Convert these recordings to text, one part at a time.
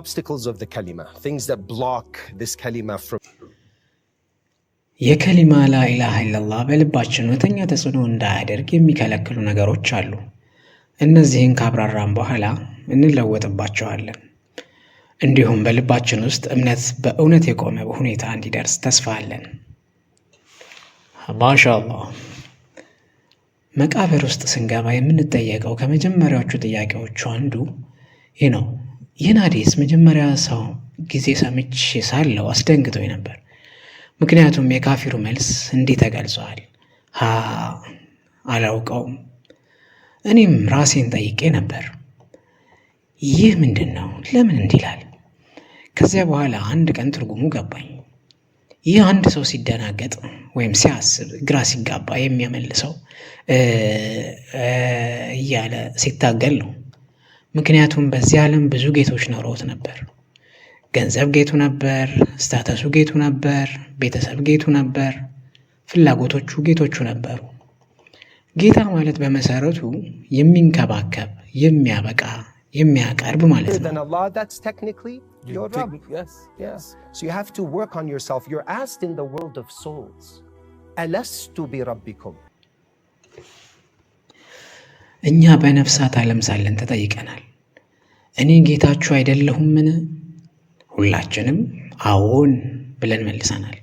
obstacles of the kalima, things that block this kalima from የከሊማ ላኢላሃ ኢላላህ በልባችን እውነተኛ ተጽዕኖ እንዳያደርግ የሚከለክሉ ነገሮች አሉ። እነዚህን ካብራራን በኋላ እንለወጥባቸዋለን። እንዲሁም በልባችን ውስጥ እምነት በእውነት የቆመ ሁኔታ እንዲደርስ ተስፋ አለን። ማሻአላህ። መቃብር ውስጥ ስንገባ የምንጠየቀው ከመጀመሪያዎቹ ጥያቄዎቹ አንዱ ይህ ነው። ይህን ሐዲስ መጀመሪያ ሰው ጊዜ ሰምቼ ሳለው አስደንግጦኝ ነበር። ምክንያቱም የካፊሩ መልስ እንዲህ ተገልጿል። አላውቀውም። እኔም ራሴን ጠይቄ ነበር፣ ይህ ምንድን ነው? ለምን እንዲህ ይላል? ከዚያ በኋላ አንድ ቀን ትርጉሙ ገባኝ። ይህ አንድ ሰው ሲደናገጥ ወይም ሲያስብ ግራ ሲጋባ የሚያመልሰው እያለ ሲታገል ነው። ምክንያቱም በዚህ ዓለም ብዙ ጌቶች ኖረውት ነበር። ገንዘብ ጌቱ ነበር፣ ስታተሱ ጌቱ ነበር፣ ቤተሰብ ጌቱ ነበር፣ ፍላጎቶቹ ጌቶቹ ነበሩ። ጌታ ማለት በመሰረቱ የሚንከባከብ፣ የሚያበቃ፣ የሚያቀርብ ማለት ነው። That's technically your Rabb. Yes. So you have to work on yourself. You're asked in the world of souls, alastu bi rabbikum. እኛ በነፍሳት ዓለም ሳለን ተጠይቀናል፣ እኔ ጌታችሁ አይደለሁምን? ሁላችንም አዎን ብለን መልሰናል።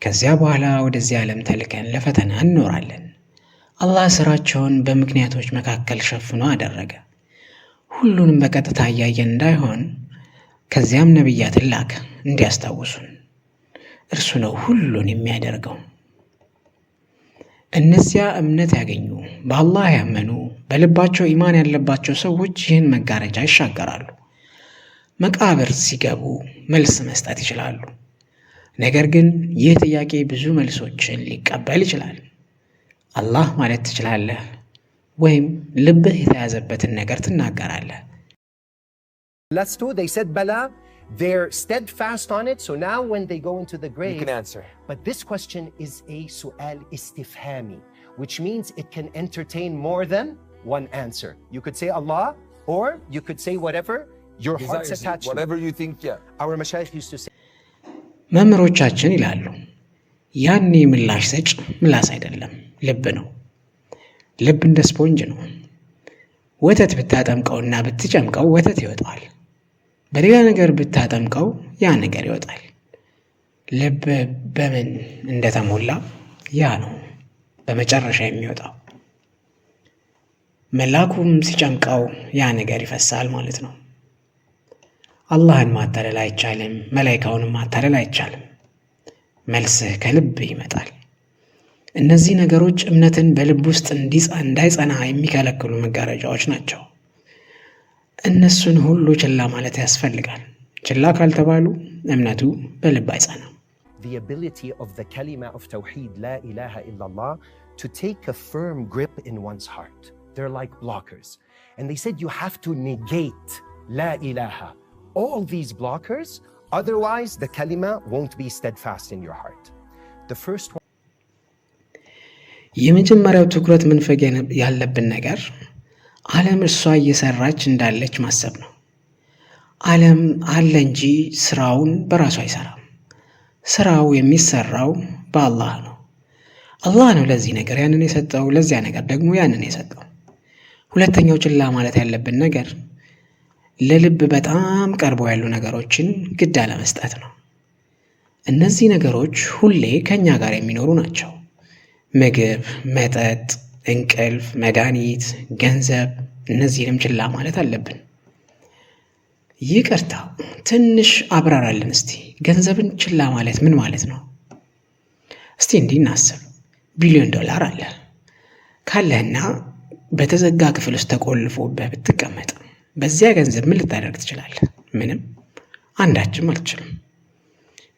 ከዚያ በኋላ ወደዚህ ዓለም ተልከን ለፈተና እንኖራለን። አላህ ስራቸውን በምክንያቶች መካከል ሸፍኖ አደረገ፣ ሁሉንም በቀጥታ እያየን እንዳይሆን። ከዚያም ነቢያትን ላከ እንዲያስታውሱን። እርሱ ነው ሁሉን የሚያደርገው። እነዚያ እምነት ያገኙ፣ በአላህ ያመኑ፣ በልባቸው ኢማን ያለባቸው ሰዎች ይህን መጋረጃ ይሻገራሉ። መቃብር ሲገቡ መልስ መስጠት ይችላሉ። ነገር ግን ይህ ጥያቄ ብዙ መልሶችን ሊቀበል ይችላል። አላህ ማለት ትችላለህ ወይም ልብህ የተያዘበትን ነገር ትናገራለህ። Let's do. They said bala. They're steadfast on it. So now when they go into the grave, you can answer. But this question is a su'al istifhami, which means it can entertain more than one answer. You could say Allah, or you could say whatever your heart's attached to. Whatever you think, yeah. Our mashayikh used to say. መምህሮቻችን ይላሉ፣ ያኔ ምላሽ ሰጭ ምላስ አይደለም፣ ልብ ነው። ልብ እንደ ስፖንጅ ነው። ወተት ብታጠምቀውና ብትጨምቀው ወተት ይወጣል። በሌላ ነገር ብታጠምቀው ያ ነገር ይወጣል። ልብ በምን እንደተሞላ ያ ነው በመጨረሻ የሚወጣው። መላኩም ሲጨምቀው ያ ነገር ይፈሳል ማለት ነው። አላህን ማታለል አይቻልም፣ መላኢካውንም ማታለል አይቻልም። መልስህ ከልብ ይመጣል። እነዚህ ነገሮች እምነትን በልብ ውስጥ እንዳይጸና የሚከለክሉ መጋረጃዎች ናቸው። እነሱን ሁሉ ችላ ማለት ያስፈልጋል። ችላ ካልተባሉ እምነቱ በልብ አይጸናም። The ability of the kalima of tawheed, la ilaha illallah, to take a firm grip in one's heart. They're like blockers. And they said you have to negate la ilaha, all these blockers, otherwise the kalima won't be steadfast in your heart. The first one. የመጀመሪያው ትኩረት መንፈግ ያለብን ነገር ዓለም እሷ እየሰራች እንዳለች ማሰብ ነው። ዓለም አለ እንጂ ስራውን በራሱ አይሰራም። ስራው የሚሰራው በአላህ ነው። አላህ ነው ለዚህ ነገር ያንን የሰጠው፣ ለዚያ ነገር ደግሞ ያንን የሰጠው። ሁለተኛው ችላ ማለት ያለብን ነገር ለልብ በጣም ቀርበው ያሉ ነገሮችን ግድ አለመስጠት ነው። እነዚህ ነገሮች ሁሌ ከኛ ጋር የሚኖሩ ናቸው። ምግብ፣ መጠጥ፣ እንቅልፍ፣ መድኃኒት፣ ገንዘብ፣ እነዚህንም ችላ ማለት አለብን። ይቅርታ ትንሽ አብራራልን እስቲ። ገንዘብን ችላ ማለት ምን ማለት ነው? እስቲ እንዲህ እናስብ። $1,000,000,000 አለ ካለህና በተዘጋ ክፍል ውስጥ ተቆልፎብህ ብትቀመጥ በዚያ ገንዘብ ምን ልታደርግ ትችላለህ? ምንም፣ አንዳችም አልችልም።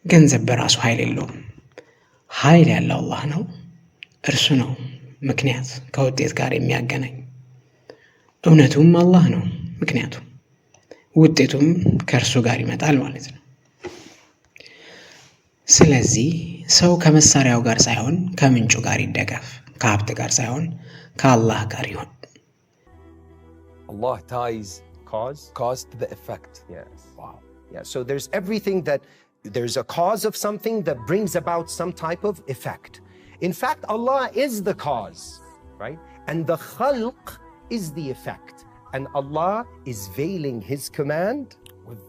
ገንዘብ በራሱ ኃይል የለውም። ኃይል ያለው አላህ ነው። እርሱ ነው ምክንያት ከውጤት ጋር የሚያገናኝ። እውነቱም አላህ ነው ምክንያቱ፣ ውጤቱም ከእርሱ ጋር ይመጣል ማለት ነው። ስለዚህ ሰው ከመሳሪያው ጋር ሳይሆን ከምንጩ ጋር ይደገፍ፣ ከሀብት ጋር ሳይሆን ከአላህ ጋር ይሁን። Allah ties Cause? cause to the effect. Yes. Wow. Yeah, so there's everything that, there's a cause of something that brings about some type of effect. In fact, Allah is the cause, right? And the khalq is the effect. And Allah is veiling His command with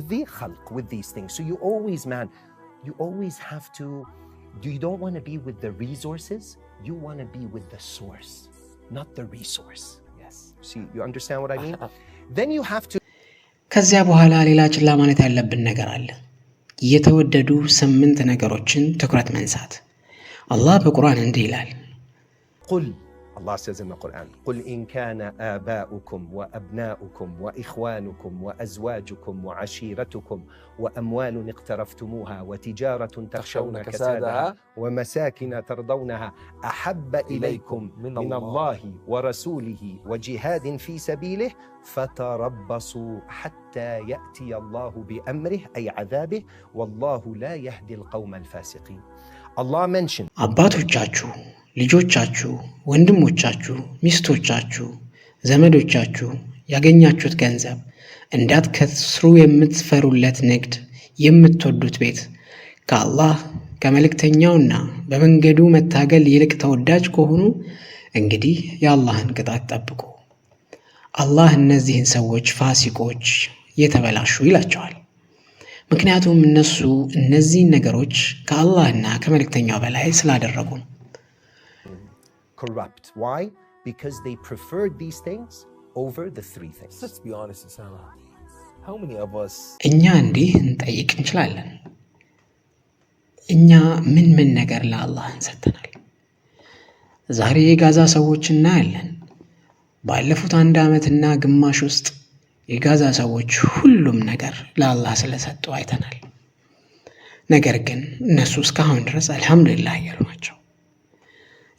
the khalq, with these things. So you always, man, you always have to, you don't want to be with the resources, you want to be with the source, not the resource. Yes. See, you understand what I mean? Then you have to. ከዚያ በኋላ ሌላ ችላ ማለት ያለብን ነገር አለ። የተወደዱ 8 ነገሮችን ትኩረት መንሳት። አላህ በቁርአን እንዲህ ይላል። ቁል Allah says in the Quran, قُلْ إِنْ كَانَ آبَاؤُكُمْ وَأَبْنَاؤُكُمْ وَإِخْوَانُكُمْ وَأَزْوَاجُكُمْ وَعَشِيرَتُكُمْ وَأَمْوَالٌ اقْتَرَفْتُمُوهَا وَتِجَارَةٌ تَخْشَوْنَ كَسَادَهَا وَمَسَاكِنَ تَرْضَوْنَهَا أَحَبَّ إِلَيْكُمْ مِنَ اللَّهِ وَرَسُولِهِ وَجِهَادٍ فِي سَبِيلِهِ فَتَرَبَّصُوا حَتَّى يَأْتِيَ اللَّهُ بِأَمْرِهِ أي عذابه والله لا يهدي القوم الفاسقين. Allah mentioned አባቶቻችሁ፣ ልጆቻችሁ፣ ወንድሞቻችሁ፣ ሚስቶቻችሁ፣ ዘመዶቻችሁ ያገኛችሁት ገንዘብ እንዳትከስሩ የምትፈሩለት ንግድ፣ የምትወዱት ቤት ከአላህ ከመልእክተኛውና በመንገዱ መታገል ይልቅ ተወዳጅ ከሆኑ እንግዲህ የአላህን ቅጣት ጠብቁ። አላህ እነዚህን ሰዎች ፋሲቆች፣ የተበላሹ ይላቸዋል። ምክንያቱም እነሱ እነዚህን ነገሮች ከአላህና ከመልእክተኛው በላይ ስላደረጉ ነው። corrupt. Why? Because they preferred these things over the 3 things. Let's be honest, Osama. How many of us እኛ እንዲህ እንጠይቅ እንችላለን። እኛ ምን ነገር ለአላህ እንሰጥተናል? ዛሬ የጋዛ ሰዎች እናያለን። ባለፉት 1 ዓመትና ግማሽ ውስጥ የጋዛ ሰዎች ሁሉም ነገር ለአላህ ስለሰጡ አይተናል። ነገር ግን እነሱ እስካሁን ድረስ አልহামዱሊላህ እያሉ ናቸው።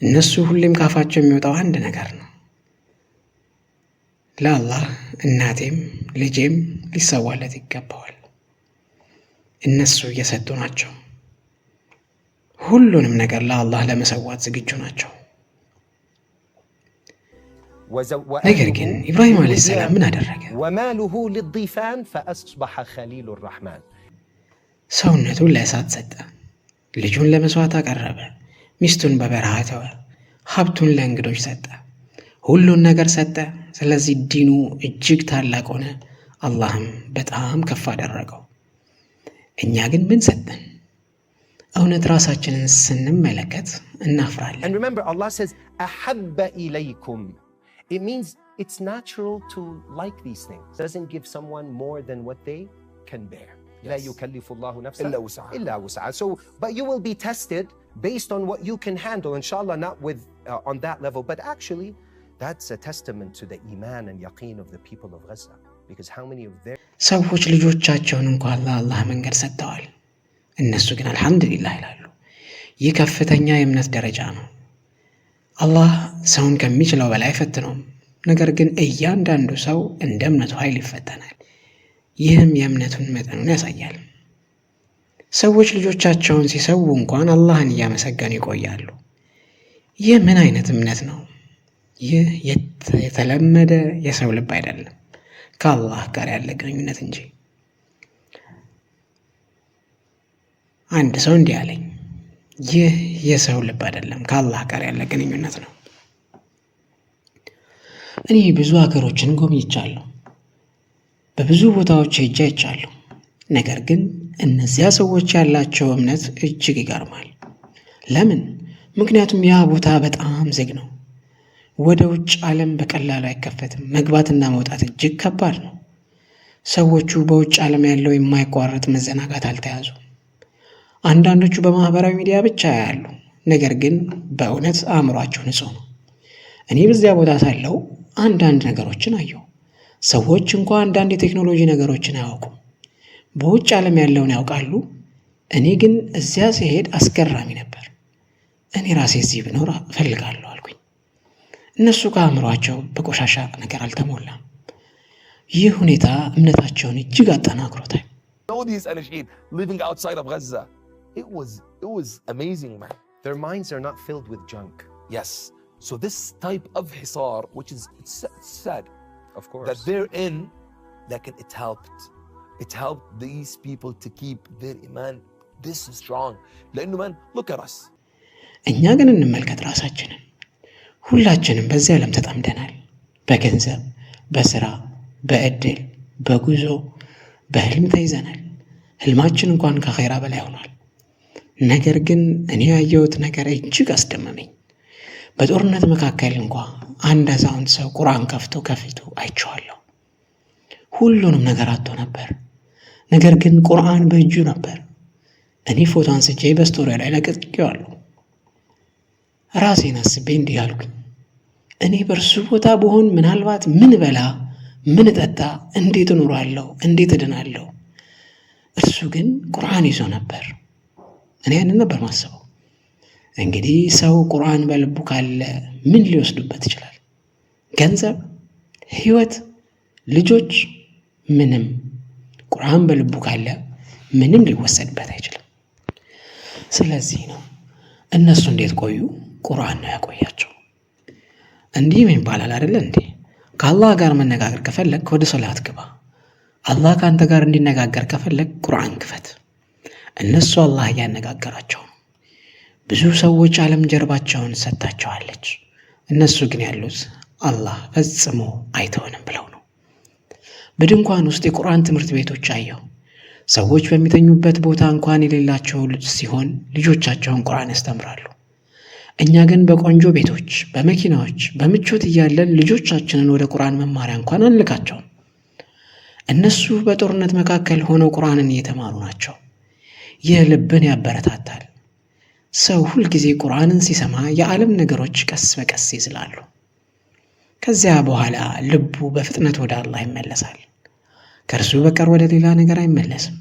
እነሱ ሁሌም ካፋቸው የሚወጣው አንድ ነገር ነው፣ ለአላህ እናቴም ልጄም ሊሰዋለት ይገባዋል። እነሱ እየሰጡ ናቸው። ሁሉንም ነገር ለአላህ ለመሰዋት ዝግጁ ናቸው። ነገር ግን ኢብራሂም አለይሂ ሰላም ምን አደረገ? وماله للضيفان فأصبح خليل الرحمن ሰውነቱን ለእሳት ሰጠ፣ ልጁን ለመስዋዕት አቀረበ፣ ሚስቱን በበረሃ ተወ፣ ሀብቱን ለእንግዶች ሰጠ፣ ሁሉን ነገር ሰጠ። ስለዚህ ዲኑ እጅግ ታላቅ ሆነ፣ አላህም በጣም ከፍ አደረገው። እኛ ግን ምን ሰጠን? እውነት ራሳችንን ስንመለከት እናፍራለን። And remember, Allah says أحب إليكم. It means it's natural to like these things. It doesn't give someone more than what they can bear. لا يكلف الله نفسا إلا وسعها. So, but you will be tested based on what you can handle, inshallah, not with on that level, but actually that's a testament to the iman and yaqeen of the people of Gaza, because how many of their ሰዎች ልጆቻቸውን እንኳን ለአላህ መንገድ ሰጥተዋል፣ እነሱ ግን አልহামዱሊላህ ይላሉ። ይህ ከፍተኛ የእምነት ደረጃ ነው። አላህ ሰውን ከሚችለው በላይ ፈትነውም፣ ነገር ግን እያንዳንዱ ሰው እንደ እምነቱ ኃይል ይፈተናል። ይህም የእምነቱን መጠኑን ያሳያል። ሰዎች ልጆቻቸውን ሲሰዉ እንኳን አላህን እያመሰገኑ ይቆያሉ። ይህ ምን አይነት እምነት ነው? ይህ የተለመደ የሰው ልብ አይደለም፣ ከአላህ ጋር ያለ ግንኙነት እንጂ። አንድ ሰው እንዲህ አለኝ፣ ይህ የሰው ልብ አይደለም፣ ከአላህ ጋር ያለ ግንኙነት ነው። እኔ ብዙ ሀገሮችን ጎብኝቻለሁ፣ በብዙ ቦታዎች ሄጄ አይቻለሁ። ነገር ግን እነዚያ ሰዎች ያላቸው እምነት እጅግ ይገርማል። ለምን? ምክንያቱም ያ ቦታ በጣም ዝግ ነው። ወደ ውጭ ዓለም በቀላሉ አይከፈትም። መግባትና መውጣት እጅግ ከባድ ነው። ሰዎቹ በውጭ ዓለም ያለው የማይቋረጥ መዘናጋት አልተያዙም። አንዳንዶቹ በማህበራዊ ሚዲያ ብቻ ያያሉ፣ ነገር ግን በእውነት አእምሯቸው ንጹህ ነው። እኔ በዚያ ቦታ ሳለው አንዳንድ ነገሮችን አየሁ። ሰዎች እንኳን አንዳንድ የቴክኖሎጂ ነገሮችን አያውቁም። በውጭ ዓለም ያለውን ያውቃሉ። እኔ ግን እዚያ ሲሄድ አስገራሚ ነበር። እኔ ራሴ እዚህ ብኖር እፈልጋለሁ አልኩኝ። እነሱ ከአእምሯቸው በቆሻሻ ነገር አልተሞላም። ይህ ሁኔታ እምነታቸውን እጅግ አጠናክሮታል። living outside of Gaza, it was amazing, man. Their minds are not filled with junk. Yes. So this type of hisar, which is it's sad, of course, that they're in, like it helped It helped these people to keep their iman this strong. لأنه man, look at us. እኛ ግን እንመልከት ራሳችንን። ሁላችንም በዚህ ዓለም ተጠምደናል። በገንዘብ፣ በስራ፣ በእድል፣ በጉዞ፣ በህልም ተይዘናል። ህልማችን እንኳን ከኸይራ በላይ ሆኗል። ነገር ግን እኔ ያየሁት ነገር እጅግ አስደመመኝ። በጦርነት መካከል እንኳን አንድ አዛውንት ሰው ቁርአን ከፍቶ ከፊቱ አይቼዋለሁ። ሁሉንም ነገር አጥቶ ነበር። ነገር ግን ቁርአን በእጁ ነበር። እኔ ፎቶ አንስቼ በስቶሪ ላይ ለቅቄዋለሁ። ራሴን አስቤ እንዲህ አልኩኝ፣ እኔ በእርሱ ቦታ ብሆን ምናልባት ምን በላ፣ ምን ጠጣ፣ እንዴት እኖራለሁ፣ እንዴት እድናለሁ። እርሱ ግን ቁርአን ይዞ ነበር። እኔ ያንን ነበር ማስበው። እንግዲህ ሰው ቁርአን በልቡ ካለ ምን ሊወስዱበት ይችላል? ገንዘብ፣ ህይወት፣ ልጆች፣ ምንም። ቁርአን በልቡ ካለ ምንም ሊወሰድበት አይችልም። ስለዚህ ነው እነሱ እንዴት ቆዩ? ቁርአን ነው ያቆያቸው። እንዲህ ይባላል አይደል እንዴ? ከአላህ ጋር መነጋገር ከፈለግ ወደ ሶላት ግባ። አላህ ካንተ ጋር እንዲነጋገር ከፈለግ ቁርአን ክፈት። እነሱ አላህ ያነጋገራቸው። ብዙ ሰዎች ዓለም ጀርባቸውን ሰጥታቸዋለች። እነሱ ግን ያሉት አላህ ፈጽሞ አይተውንም ብለው ነው። በድንኳን ውስጥ የቁርአን ትምህርት ቤቶች አየሁ። ሰዎች በሚተኙበት ቦታ እንኳን የሌላቸው ልጅ ሲሆን ልጆቻቸውን ቁርአን ያስተምራሉ። እኛ ግን በቆንጆ ቤቶች፣ በመኪናዎች፣ በምቾት እያለን ልጆቻችንን ወደ ቁርአን መማሪያ እንኳን አንልካቸውም። እነሱ በጦርነት መካከል ሆነው ቁርአንን እየተማሩ ናቸው። ይህ ልብን ያበረታታል። ሰው ሁልጊዜ ቁርአንን ሲሰማ የዓለም ነገሮች ቀስ በቀስ ይዝላሉ። ከዚያ በኋላ ልቡ በፍጥነት ወደ አላህ ይመለሳል። ከእርሱ በቀር ወደ ሌላ ነገር አይመለስም።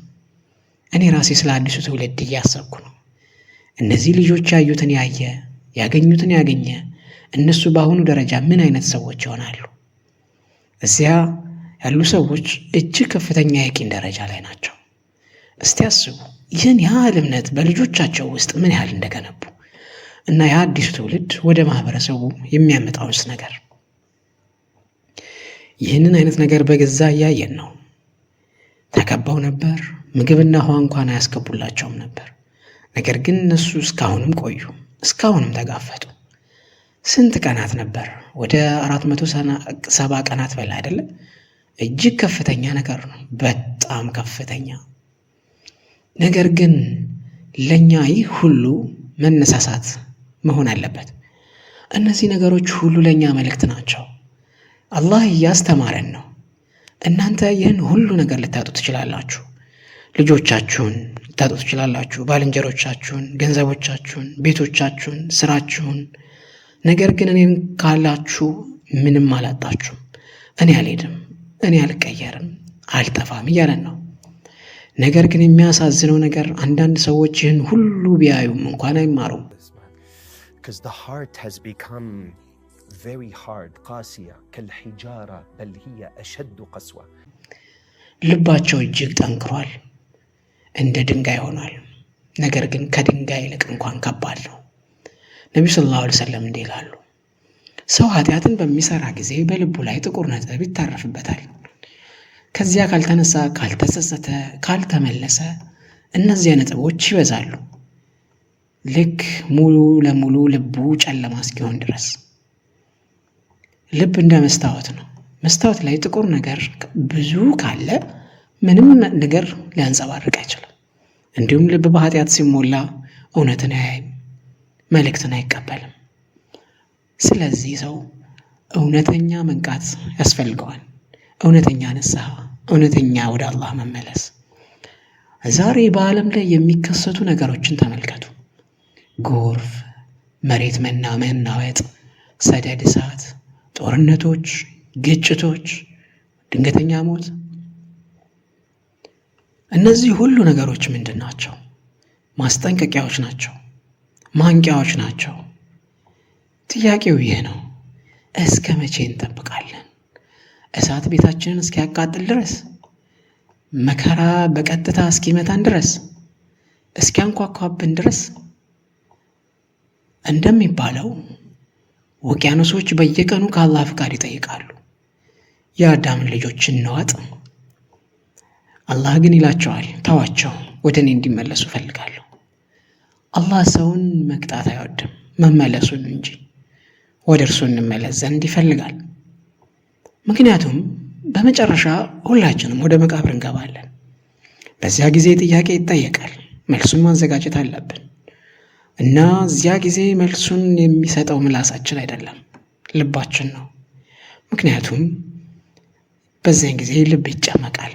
እኔ ራሴ ስለ አዲሱ ትውልድ እያሰብኩ ነው። እነዚህ ልጆች ያዩትን ያየ፣ ያገኙትን ያገኘ፣ እነሱ በአሁኑ ደረጃ ምን አይነት ሰዎች ይሆናሉ? እዚያ ያሉ ሰዎች እጅግ ከፍተኛ የቂን ደረጃ ላይ ናቸው። እስቲ አስቡ፣ ይህን ያህል እምነት በልጆቻቸው ውስጥ ምን ያህል እንደገነቡ እና የአዲሱ ትውልድ ወደ ማህበረሰቡ የሚያመጣውስ ነገር። ይህንን አይነት ነገር በገዛ እያየን ነው። ተከበው ነበር። ምግብና ውሃ እንኳን አያስገቡላቸውም ነበር። ነገር ግን እነሱ እስካሁንም ቆዩ፣ እስካሁንም ተጋፈጡ። ስንት ቀናት ነበር? ወደ 470 ቀናት በላይ አይደለም? እጅግ ከፍተኛ ነገር ነው፣ በጣም ከፍተኛ። ነገር ግን ለኛ ይህ ሁሉ መነሳሳት መሆን አለበት። እነዚህ ነገሮች ሁሉ ለኛ መልእክት ናቸው። አላህ እያስተማረን ነው። እናንተ ይህን ሁሉ ነገር ልታጡ ትችላላችሁ። ልጆቻችሁን ልታጡ ትችላላችሁ፣ ባልንጀሮቻችሁን፣ ገንዘቦቻችሁን፣ ቤቶቻችሁን፣ ስራችሁን። ነገር ግን እኔን ካላችሁ ምንም አላጣችሁም። እኔ አልሄድም፣ እኔ አልቀየርም፣ አልጠፋም እያለን ነው። ነገር ግን የሚያሳዝነው ነገር አንዳንድ ሰዎች ይህን ሁሉ ቢያዩም እንኳን አይማሩም። Because the heart has become very hard, قاسية كالحجارة بل هي أشد قسوة. ልባቸው እጅግ ጠንክሯል፣ እንደ ድንጋይ ሆኗል። ነገር ግን ከድንጋይ ይልቅ እንኳን ከባድ ነው። ነብዩ ሰለላሁ ዐለይሂ ወሰለም እንዲህ ይላሉ፣ ሰው ኃጢአትን በሚሰራ ጊዜ በልቡ ላይ ጥቁር ነጥብ ይታረፍበታል። ከዚያ ካልተነሳ፣ ካልተጸጸተ፣ ካልተመለሰ እነዚህ ነጥቦች ይበዛሉ፣ ልክ ሙሉ ለሙሉ ልቡ ጨለማ እስኪሆን ድረስ። ልብ እንደ መስታወት ነው። መስታወት ላይ ጥቁር ነገር ብዙ ካለ ምንም ነገር ሊያንጸባርቅ አይችልም። እንዲሁም ልብ በኃጢአት ሲሞላ እውነትን አያይም፣ መልእክትን አይቀበልም። ስለዚህ ሰው እውነተኛ መንቃት ያስፈልገዋል። እውነተኛ ንስሐ፣ እውነተኛ ወደ አላህ መመለስ። ዛሬ በዓለም ላይ የሚከሰቱ ነገሮችን ተመልከቱ። ጎርፍ፣ መሬት መናወጥ፣ ሰደድ እሳት፣ ጦርነቶች፣ ግጭቶች፣ ድንገተኛ ሞት። እነዚህ ሁሉ ነገሮች ምንድን ናቸው? ማስጠንቀቂያዎች ናቸው፣ ማንቂያዎች ናቸው። ጥያቄው ይህ ነው፣ እስከ መቼ እንጠብቃለን? እሳት ቤታችንን እስኪያቃጥል ድረስ? መከራ በቀጥታ እስኪመታን ድረስ? እስኪያንኳኳብን ድረስ? እንደሚባለው ውቅያኖሶች በየቀኑ ከአላህ ፍቃድ ይጠይቃሉ። የአዳምን ልጆች እንዋጥ፣ አላህ ግን ይላቸዋል፣ ተዋቸው፣ ወደ እኔ እንዲመለሱ እፈልጋለሁ። አላህ ሰውን መቅጣት አይወድም፣ መመለሱን እንጂ ወደ እርሱ እንመለስ ዘንድ ይፈልጋል። ምክንያቱም በመጨረሻ ሁላችንም ወደ መቃብር እንገባለን። በዚያ ጊዜ ጥያቄ ይጠየቃል፣ መልሱን ማዘጋጀት አለብን እና እዚያ ጊዜ መልሱን የሚሰጠው ምላሳችን አይደለም፣ ልባችን ነው። ምክንያቱም በዚያን ጊዜ ልብ ይጨመቃል።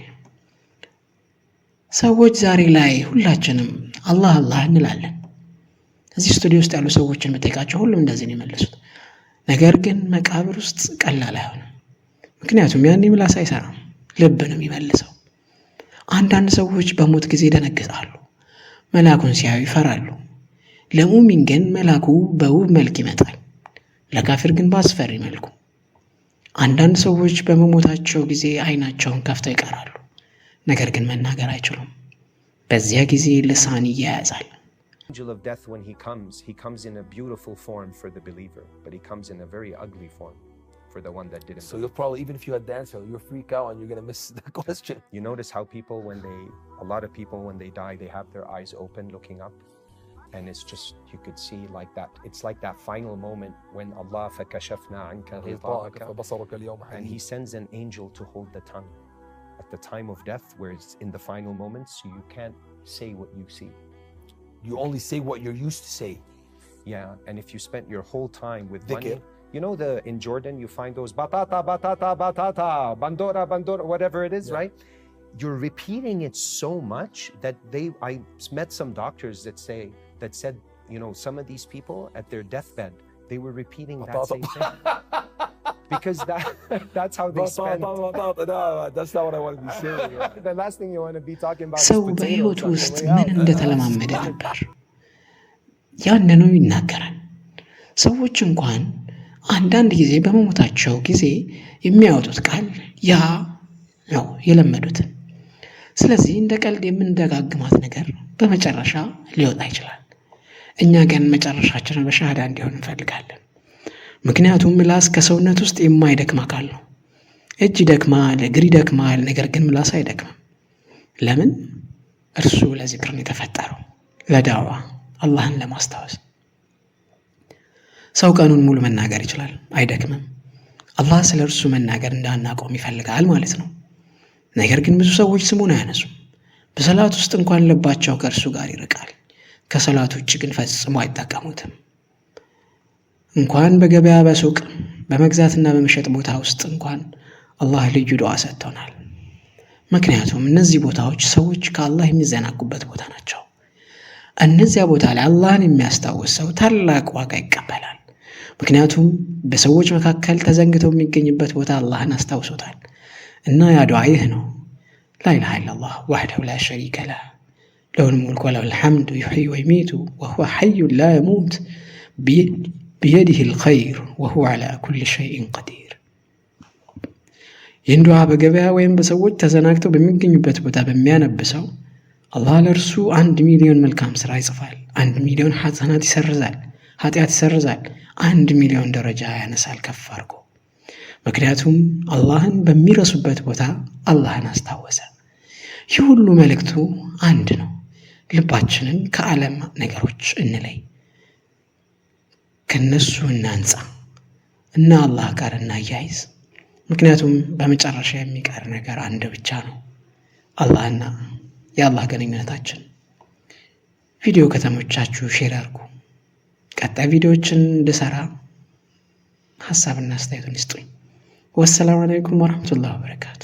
ሰዎች ዛሬ ላይ ሁላችንም አላህ አላህ እንላለን። እዚህ ስቱዲዮ ውስጥ ያሉ ሰዎችን ብጠይቃቸው ሁሉም እንደዚህ ነው የመለሱት። ነገር ግን መቃብር ውስጥ ቀላል አይሆንም። ምክንያቱም ያኔ ምላስ አይሰራም፣ ልብ ነው የሚመልሰው። አንዳንድ ሰዎች በሞት ጊዜ ይደነግጣሉ፣ መልአኩን ሲያዩ ይፈራሉ። ለሙሚን ግን መልአኩ በውብ መልክ ይመጣል፣ ለካፊር ግን በአስፈሪ መልኩ። አንዳንድ ሰዎች በመሞታቸው ጊዜ አይናቸውን ከፍተው ይቀራሉ፣ ነገር ግን መናገር አይችሉም። በዚያ ጊዜ ልሳን ይያያዛል። Angel of death, when he comes in a beautiful form for the believer, but he comes in a very ugly form for the one that didn't. So you'll probably, even if you had the answer, you'll freak out and you're going to miss the question. You notice how people, a lot of people when they die, they have their eyes open looking up. And it's just, you could see like that. It's like that final moment when Allah فَكَشَفْنَا عَنْكَ غِطَاءَكَ, and he sends an angel to hold the tongue at the time of death, where it's in the final moments, so you can't say what you see. You only say what you're used to say. Yeah, and if you spent your whole time with money, you know, in Jordan you find those batata, batata, batata, bandora, bandora, whatever it is, right? You're repeating it so much that I met some doctors that said, you know, some of these people at their deathbed, they were repeating that same thing. Because that's how they spend. No, that's not what I want to be saying. The last thing you want to be talking about ሰው is potatoes በሕይወቱ on the ውስጥ way ምን out. እንደተለማመደ ነበር ያንኑ ይናገራል። ሰዎች እንኳን አንዳንድ ጊዜ በመሞታቸው ጊዜ የሚያወጡት ቃል ያ ነው የለመዱትን። ስለዚህ እንደ ቀልድ የምንደጋግማት ነገር በመጨረሻ ሊወጣ ይችላል። እኛ ግን መጨረሻችንን በሻሃዳ እንዲሆን እንፈልጋለን። ምክንያቱም ምላስ ከሰውነት ውስጥ የማይደክም አካል ነው። እጅ ይደክማል፣ እግር ይደክማል፣ ነገር ግን ምላስ አይደክምም። ለምን? እርሱ ለዚክር ነው የተፈጠረው፣ ለዳዋ፣ አላህን ለማስታወስ። ሰው ቀኑን ሙሉ መናገር ይችላል፣ አይደክምም። አላህ ስለ እርሱ መናገር እንዳናቆም ይፈልጋል ማለት ነው። ነገር ግን ብዙ ሰዎች ስሙን አያነሱም። በሰላት ውስጥ እንኳን ልባቸው ከእርሱ ጋር ይርቃል። ከሰላት ውጭ ግን ፈጽሞ አይጠቀሙትም። እንኳን በገበያ፣ በሱቅ፣ በመግዛትና በመሸጥ ቦታ ውስጥ እንኳን አላህ ልዩ ዱዓ ሰጥቶናል። ምክንያቱም እነዚህ ቦታዎች ሰዎች ከአላህ የሚዘናጉበት ቦታ ናቸው። እነዚያ ቦታ ላይ አላህን የሚያስታውስ ሰው ታላቅ ዋጋ ይቀበላል። ምክንያቱም በሰዎች መካከል ተዘንግተው የሚገኝበት ቦታ አላህን አስታውሶታል። እና ያ ዱዓ ይህ ነው፣ ላኢላሃ ኢለላህ ወህደሁ ላ ሸሪከ ለህ ለሁል ሙልኩ ወለሁል ሐምዱ ዩሕዪ ወዩሚቱ ወሁወ ሐዩን ላ የሙት ቢየዲሂል ኸይር ወሁወ ዐላ ኩሊ ሸይኢን ቀዲር። ይህን ዱዓ በገበያ ወይም በሰዎች ተዘናግተው በሚገኙበት ቦታ በሚያነብሰው አላህ ለእርሱ 1 ሚሊዮን መልካም ሥራ ይጽፋል፣ 1 ሚሊዮን ሐሰናት ይሰርዛል፣ ኃጢአት ይሰርዛል፣ 1 ሚሊዮን ደረጃ ያነሳል ከፍ አድርጎ። ምክንያቱም አላህን በሚረሱበት ቦታ አላህን አስታወሰ። ይህ ሁሉ መልእክቱ አንድ ነው፣ ልባችንን ከዓለም ነገሮች እንለይ፣ ከነሱ እናንጻ እና አላህ ጋር እናያይዝ። ምክንያቱም በመጨረሻ የሚቀር ነገር አንድ ብቻ ነው፣ አላህና የአላህ ግንኙነታችን። ቪዲዮ ከተመቻችሁ ሼር አድርጉ። ቀጣይ ቪዲዮዎችን እንድሰራ ሐሳብና አስተያየቱን ይስጡኝ። ወሰላሙ አለይኩም ወራህመቱላሂ ወበረካቱ።